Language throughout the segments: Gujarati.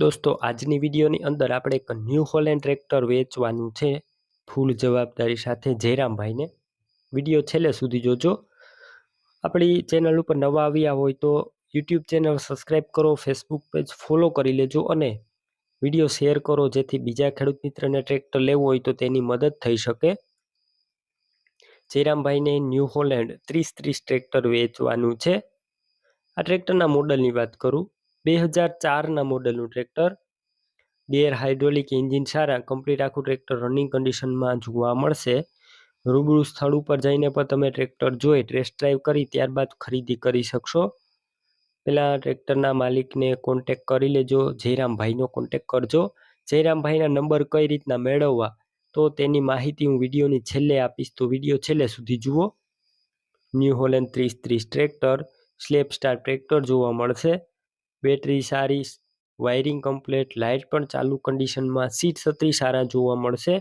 દોસ્તો આજની વિડીયોની અંદર આપણે એક ન્યૂ હોલેન્ડ ટ્રેક્ટર વેચવાનું છે ફૂલ જવાબદારી સાથે જયરામભાઈને. વિડીયો છેલ્લે સુધી જોજો. આપણી ચેનલ ઉપર નવા આવ્યા હોય તો યુટ્યુબ ચેનલ સબસ્ક્રાઈબ કરો, ફેસબુક પેજ ફોલો કરી લેજો અને વિડીયો શેર કરો જેથી બીજા ખેડૂત મિત્રને ટ્રેક્ટર લેવું હોય તો તેની મદદ થઈ શકે. જયરામભાઈને ન્યૂ હોલેન્ડ 30 ટ્રેક્ટર વેચવાનું છે. આ ટ્રેક્ટરના મોડલની વાત કરું, 2004ના મોડલનું ટ્રેક્ટર. ગેર હાઇડ્રોલિક એન્જિન સારા, કમ્પ્લીટ આખું ટ્રેક્ટર રનિંગ કન્ડિશનમાં જોવા મળશે. રૂબરૂ સ્થળ ઉપર જઈને પણ તમે ટ્રેક્ટર જોઈ ટેસ્ટ ડ્રાઈવ કરી ત્યારબાદ ખરીદી કરી શકશો. પહેલાં ટ્રેક્ટરના માલિકને કોન્ટેક કરી લેજો, જયરામભાઈનો કોન્ટેક કરજો. જયરામભાઈના નંબર કઈ રીતના મેળવવા તો તેની માહિતી હું વિડીયોની છેલ્લે આપીશ, તો વિડીયો છેલ્લે સુધી જુઓ. New Holland 30 tractor slap star tractor જોવા મળશે. બેટરી સારી, વાયરિંગ કમ્પ્લેટ, લાઇટ પણ ચાલુ કન્ડિશનમાં, સીટ છત્રી સારા જોવા મળશે.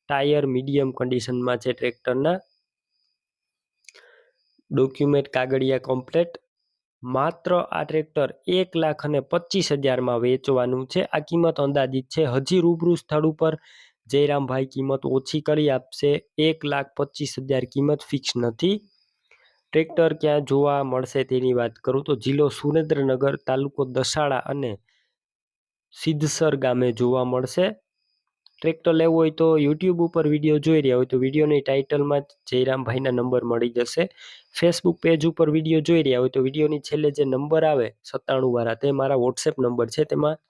ટાયર મીડિયમ કન્ડિશનમાં છે ટ્રેક્ટરના. ડોક્યુમેન્ટ કાગળિયા કમ્પ્લેટ. માત્ર આ ટ્રેક્ટર 1,25,000માં વેચવાનું છે. આ કિંમત અંદાજિત છે. હજી રૂબરૂ સ્થળ ઉપર જયરામભાઈ કિંમત ઓછી કરી આપશે. 1,25,000 કિંમત ફિક્સ નથી. ટ્રેક્ટર ક્યાં જોવા મળશે તેની વાત કરું તો જિલ્લો સુરેન્દ્રનગર, તાલુકો દસાડા અને સિદ્ધસર ગામે જોવા મળશે. ટ્રેક્ટર લેવું હોય તો યુટ્યુબ ઉપર વિડીયો જોઈ રહ્યા હોય તો વિડીયોની ટાઇટલમાં જ જયરામભાઈના નંબર મળી જશે. ફેસબુક પેજ ઉપર વિડીયો જોઈ રહ્યા હોય તો વિડીયોની છેલ્લે જે નંબર આવે 97 વાળા તે મારા વોટ્સએપ નંબર છે. તેમાં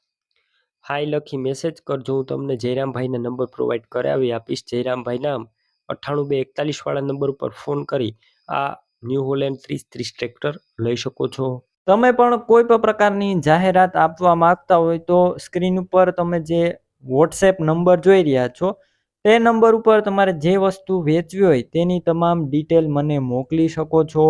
હાય લખી મેસેજ કરજો, હું તમને જયરામભાઈના નંબર પ્રોવાઈડ કરાવી આપીશ. જયરામભાઈ નામ 98 241 વાળા નંબર ઉપર ફોન કરી આ ન્યૂ હોલેન્ડ 30 ટ્રેક્ટર લઈ શકો છો. તમે પણ કોઈ પણ પ્રકારની જાહેરાત આપવા માંગતા હોય તો સ્ક્રીન ઉપર તમે જે વોટ્સએપ નંબર જોઈ રહ્યા છો તે નંબર ઉપર તમારે જે વસ્તુ વેચવી હોય તેની તમામ ડિટેલ મને મોકલી શકો છો.